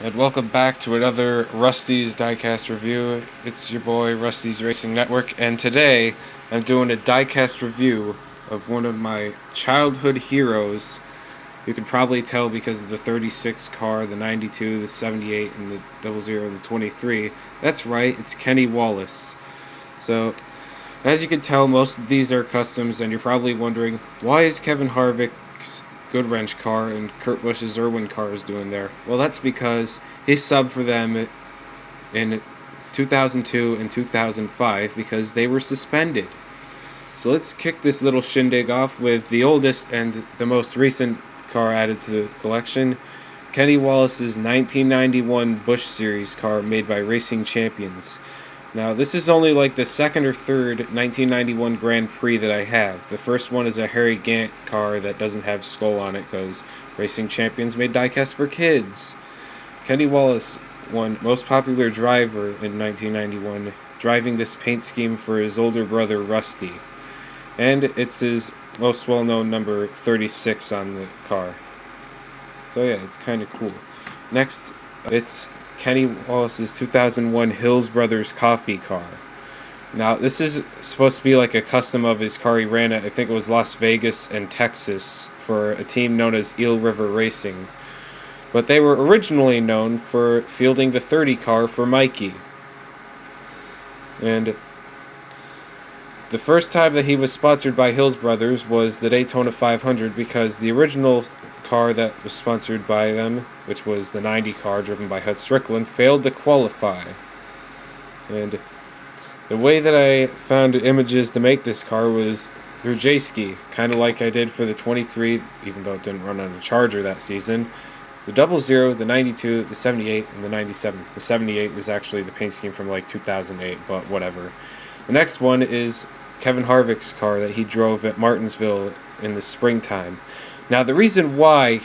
And welcome back to another Rusty's Diecast review. It's your boy Rusty's Racing Network, and today I'm doing a diecast review of one of my childhood heroes. You can probably tell because of the 36 car, the 92, the 78, and the 00, the 23. That's right, it's Kenny Wallace. So, as you can tell, most of these are customs, and you're probably wondering, why is Kevin Harvick's Good Wrench car and Kurt Busch's Irwin car is doing there? Well, that's because he subbed for them in 2002 and 2005 because they were suspended. So let's kick this little shindig off with the oldest and the most recent car added to the collection, Kenny Wallace's 1991 Busch Series car made by Racing Champions. Now, this is only like the second or third 1991 Grand Prix that I have. The first one is a Harry Gant car that doesn't have skull on it because Racing Champions made diecast for kids. Kenny Wallace won Most Popular Driver in 1991, driving this paint scheme for his older brother Rusty. And it's his most well-known number 36 on the car. So yeah, it's kind of cool. Next, it's Kenny Wallace's 2001 Hills Brothers coffee car. Now, this is supposed to be like a custom of his car he ran at, I think it was Las Vegas and Texas, for a team known as Eel River Racing. But they were originally known for fielding the 30 car for Mikey. And the first time that he was sponsored by Hills Brothers was the Daytona 500 because the original car that was sponsored by them, which was the 90 car driven by Hut Strickland, failed to qualify. And the way that I found images to make this car was through J-Ski, kind of like I did for the 23, even though it didn't run on a Charger that season. The 00, the 92, the 78, and the 97. The 78 is actually the paint scheme from like 2008, but whatever. The next one is Kevin Harvick's car that he drove at Martinsville in the springtime. Now, the reason why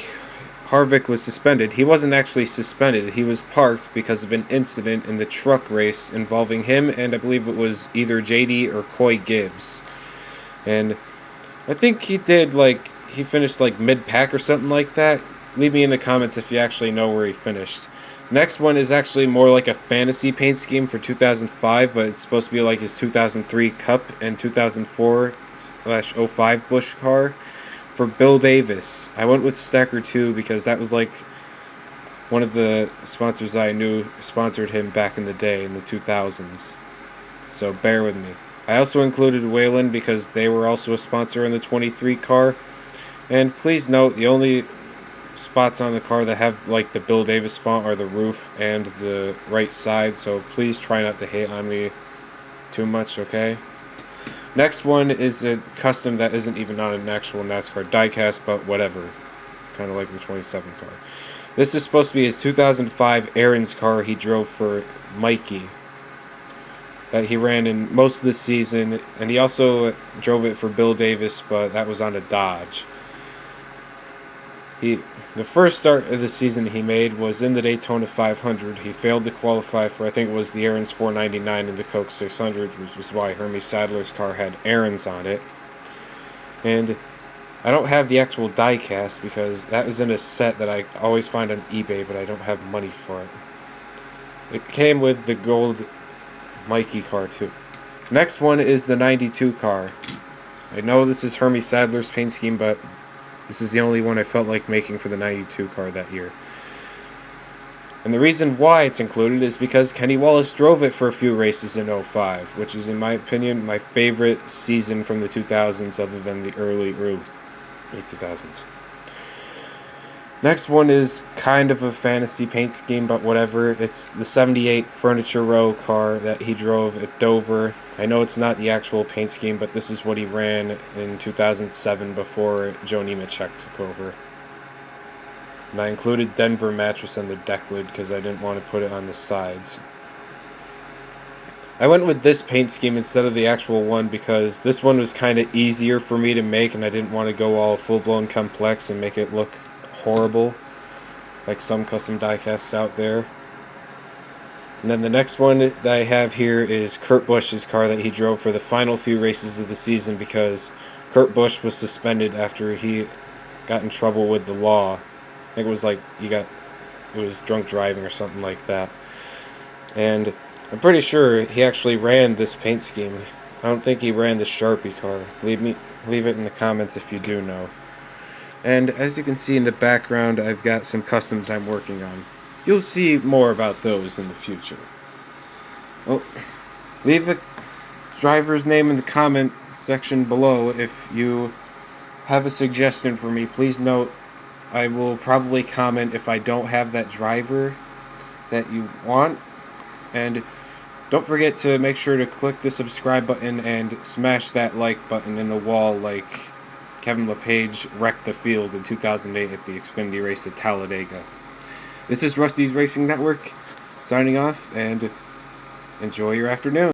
Harvick was suspended, he wasn't actually suspended. He was parked because of an incident in the truck race involving him and I believe it was either JD or Coy Gibbs. And I think he finished like mid-pack or something like that. Leave me in the comments if you actually know where he finished. Next one is actually more like a fantasy paint scheme for 2005, but it's supposed to be like his 2003 Cup and 2004/05 Busch car for Bill Davis. I went with Stacker 2 because that was like one of the sponsors I knew sponsored him back in the day in the 2000s. So bear with me. I also included Whalen because they were also a sponsor in the 23 car. And please note, the only spots on the car that have like the Bill Davis font are the roof and the right side, so please try not to hate on me too much, okay? Next one is a custom that isn't even on an actual NASCAR diecast, but whatever. Kind of like the 27 car. This is supposed to be his 2005 Aaron's car he drove for Mikey that he ran in most of the season, and he also drove it for Bill Davis, but that was on a Dodge. The first start of the season he made was in the Daytona 500. He failed to qualify for, I think it was the Aaron's 499 and the Coke 600, which is why Hermie Sadler's car had Aaron's on it. And I don't have the actual diecast because that was in a set that I always find on eBay, but I don't have money for it. It came with the gold Mikey car too. Next one is the 92 car. I know this is Hermie Sadler's paint scheme, but this is the only one I felt like making for the 92 car that year. And the reason why it's included is because Kenny Wallace drove it for a few races in 05, which is, in my opinion, my favorite season from the 2000s other than the early 2000s. Next one is kind of a fantasy paint scheme, but whatever. It's the 78 Furniture Row car that he drove at Dover. I know it's not the actual paint scheme, but this is what he ran in 2007 before Joe Nemechek took over. And I included Denver mattress on the deck lid because I didn't want to put it on the sides. I went with this paint scheme instead of the actual one because this one was kind of easier for me to make and I didn't want to go all full-blown complex and make it look horrible like some custom diecasts out there. And then the next one that I have here is Kurt Busch's car that he drove for the final few races of the season because Kurt Busch was suspended after he got in trouble with the law. I think it was like he got it was drunk driving or something like that. And I'm pretty sure he actually ran this paint scheme. I don't think he ran the Sharpie car. Leave it in the comments if you do know. And as you can see in the background, I've got some customs I'm working on. You'll see more about those in the future. Well, leave a driver's name in the comment section below if you have a suggestion for me. Please note, I will probably comment if I don't have that driver that you want. And don't forget to make sure to click the subscribe button and smash that like button in the wall like Kevin LePage wrecked the field in 2008 at the Xfinity race at Talladega. This is Rusty's Racing Network, signing off, and enjoy your afternoon.